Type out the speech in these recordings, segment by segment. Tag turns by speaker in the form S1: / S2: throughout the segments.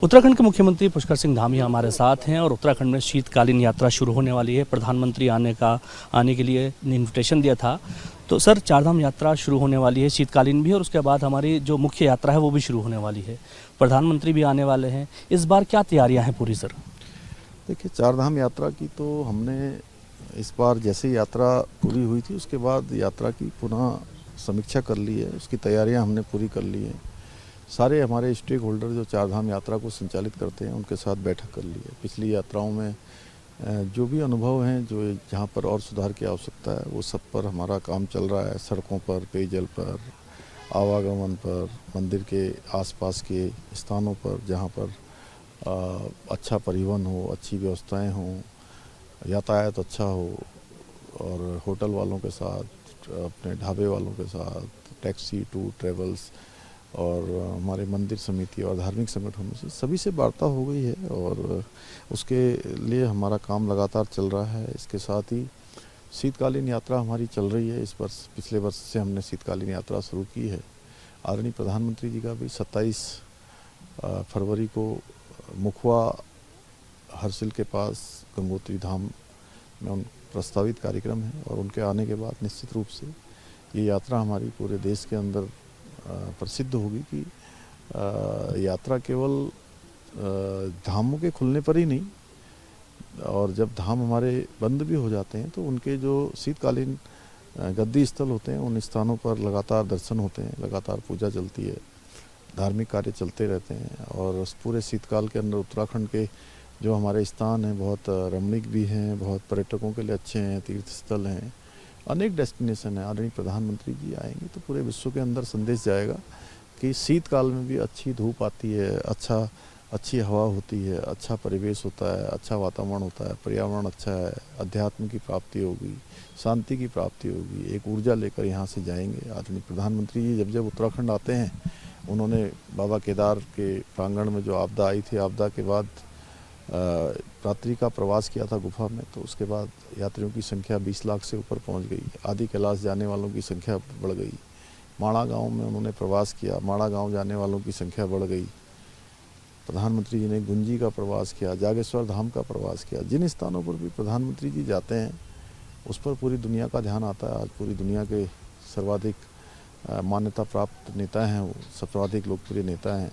S1: उत्तराखंड के मुख्यमंत्री पुष्कर सिंह धामी हमारे साथ हैं और उत्तराखंड में शीतकालीन यात्रा शुरू होने वाली है। प्रधानमंत्री आने के लिए इन्विटेशन दिया था। तो सर, चारधाम यात्रा शुरू होने वाली है, शीतकालीन भी, और उसके बाद हमारी जो मुख्य यात्रा है वो भी शुरू होने वाली है। प्रधानमंत्री भी आने वाले हैं। इस बार क्या तैयारियां हैं पूरी सर?
S2: देखिए, चारधाम यात्रा की तो हमने इस बार जैसे यात्रा पूरी हुई थी उसके बाद यात्रा की पुनः समीक्षा कर ली है। उसकी तैयारियां हमने पूरी कर ली हैं। सारे हमारे स्टेक होल्डर जो चारधाम यात्रा को संचालित करते हैं उनके साथ बैठक कर ली है। पिछली यात्राओं में जो भी अनुभव हैं, जो जहाँ पर और सुधार की आवश्यकता है, वो सब पर हमारा काम चल रहा है। सड़कों पर, पेयजल पर, आवागमन पर, मंदिर के आसपास के स्थानों पर जहाँ पर अच्छा परिवहन हो, अच्छी व्यवस्थाएं हों, यातायात अच्छा हो, और होटल वालों के साथ, अपने ढाबे वालों के साथ, टैक्सी, टूर, ट्रेवल्स और हमारे मंदिर समिति और धार्मिक संगठनों से सभी से वार्ता हो गई है और उसके लिए हमारा काम लगातार चल रहा है। इसके साथ ही शीतकालीन यात्रा हमारी चल रही है। इस वर्ष, पिछले वर्ष से हमने शीतकालीन यात्रा शुरू की है। आदरणीय प्रधानमंत्री जी का भी 27 फरवरी को मुखवा हरसिल के पास गंगोत्री धाम में उन प्रस्तावित कार्यक्रम है और उनके आने के बाद निश्चित रूप से ये यात्रा हमारी पूरे देश के अंदर प्रसिद्ध होगी कि यात्रा केवल धामों के खुलने पर ही नहीं, और जब धाम हमारे बंद भी हो जाते हैं तो उनके जो शीतकालीन गद्दी स्थल होते हैं उन स्थानों पर लगातार दर्शन होते हैं, लगातार पूजा चलती है, धार्मिक कार्य चलते रहते हैं। और उस पूरे शीतकाल के अंदर उत्तराखंड के जो हमारे स्थान हैं बहुत रमणीक भी हैं, बहुत पर्यटकों के लिए अच्छे हैं, तीर्थ स्थल हैं, अनेक डेस्टिनेशन है। आदरणीय प्रधानमंत्री जी आएंगे तो पूरे विश्व के अंदर संदेश जाएगा कि शीतकाल में भी अच्छी धूप आती है, अच्छी हवा होती है, अच्छा परिवेश होता है, अच्छा वातावरण होता है, पर्यावरण अच्छा है, अध्यात्म की प्राप्ति होगी, शांति की प्राप्ति होगी, एक ऊर्जा लेकर यहाँ से जाएंगे। आदरणीय प्रधानमंत्री जी जब उत्तराखंड आते हैं, उन्होंने बाबा केदार के प्रांगण में जो आपदा आई थी, आपदा के बाद रात्रि का प्रवास किया था गुफा में, तो उसके बाद यात्रियों की संख्या 20 लाख से ऊपर पहुंच गई। आदि कैलाश जाने वालों की संख्या बढ़ गई। माणा गांव में उन्होंने प्रवास किया, माणा गांव जाने वालों की संख्या बढ़ गई। प्रधानमंत्री जी ने गुंजी का प्रवास किया, जागेश्वर धाम का प्रवास किया। जिन स्थानों पर भी प्रधानमंत्री जी जाते हैं उस पर पूरी दुनिया का ध्यान आता है। आज पूरी दुनिया के सर्वाधिक मान्यता प्राप्त नेता हैं, वो सर्वाधिक लोकप्रिय नेता हैं,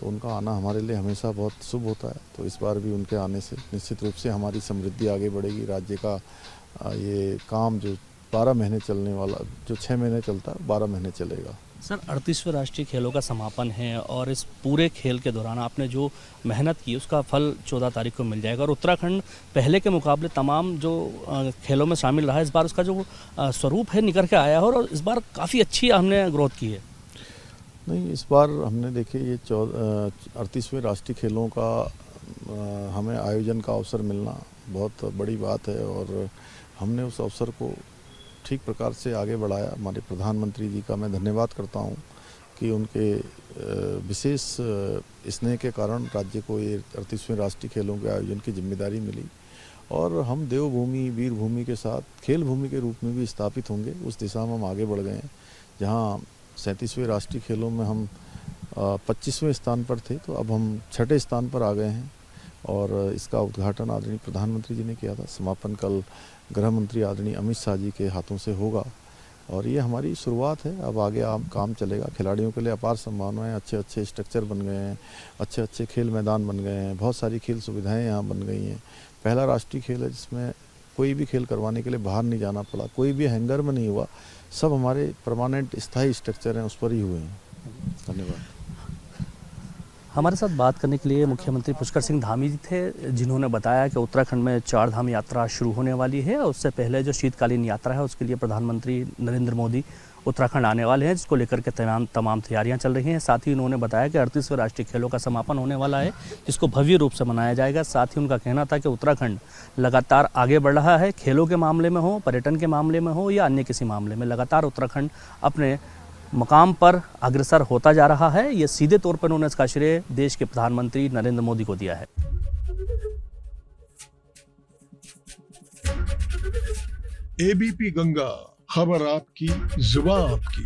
S2: तो उनका आना हमारे लिए हमेशा बहुत शुभ होता है। तो इस बार भी उनके आने से निश्चित रूप से हमारी समृद्धि आगे बढ़ेगी। राज्य का ये काम जो 12 महीने चलने वाला, जो 6 महीने चलता है, 12 महीने चलेगा।
S1: सर, 38वें राष्ट्रीय खेलों का समापन है और इस पूरे खेल के दौरान आपने जो मेहनत की उसका फल 14 तारीख को मिल जाएगा। और उत्तराखंड पहले के मुकाबले तमाम जो खेलों में शामिल रहा है, इस बार उसका जो स्वरूप है निखर के आया है और इस बार काफ़ी अच्छी हमने ग्रोथ की है।
S2: नहीं, इस बार हमने देखे ये 38वें राष्ट्रीय खेलों का हमें आयोजन का अवसर मिलना बहुत बड़ी बात है और हमने उस अवसर को ठीक प्रकार से आगे बढ़ाया। हमारे प्रधानमंत्री जी का मैं धन्यवाद करता हूं कि उनके विशेष स्नेह के कारण राज्य को ये 38वें राष्ट्रीय खेलों के आयोजन की जिम्मेदारी मिली और हम देवभूमि, वीरभूमि के साथ खेल भूमि के रूप में भी स्थापित होंगे। उस दिशा में हम आगे बढ़ गए हैं। जहाँ 37वें राष्ट्रीय खेलों में हम 25वें स्थान पर थे, तो अब हम 6ठे स्थान पर आ गए हैं और इसका उद्घाटन आदरणीय प्रधानमंत्री जी ने किया था। समापन कल गृह मंत्री आदरणीय अमित शाह जी के हाथों से होगा और ये हमारी शुरुआत है। अब आगे काम चलेगा। खिलाड़ियों के लिए अपार संभावनाएं, अच्छे स्ट्रक्चर बन गए हैं, अच्छे खेल मैदान बन गए हैं, बहुत सारी खेल सुविधाएँ यहाँ बन गई हैं। पहला राष्ट्रीय खेल है जिसमें कोई भी खेल करवाने के लिए बाहर नहीं जाना पड़ा, कोई भी हैंगर में नहीं हुआ, सब हमारे परमानेंट स्थायी स्ट्रक्चर हैं उस पर ही हुए हैं। धन्यवाद।
S1: हमारे साथ बात करने के लिए मुख्यमंत्री पुष्कर सिंह धामी जी थे, जिन्होंने बताया कि उत्तराखंड में चारधाम यात्रा शुरू होने वाली है और उससे पहले जो शीतकालीन यात्रा है उसके लिए प्रधानमंत्री नरेंद्र मोदी उत्तराखंड आने वाले हैं, जिसको लेकर के तमाम तैयारियां चल रही हैं। साथ ही उन्होंने बताया कि 38वें राष्ट्रीय खेलों का समापन होने वाला है, जिसको भव्य रूप से मनाया जाएगा। साथ ही उनका कहना था कि उत्तराखंड लगातार आगे बढ़ रहा है, खेलों के मामले में हो, पर्यटन के मामले में हो या अन्य किसी मामले में, लगातार उत्तराखंड अपने मकाम पर अग्रसर होता जा रहा है। ये सीधे तौर पर उन्होंने इसका श्रेय देश के प्रधानमंत्री नरेंद्र मोदी को दिया है।
S3: एबीपी गंगा, खबर आपकी, जुबान आपकी।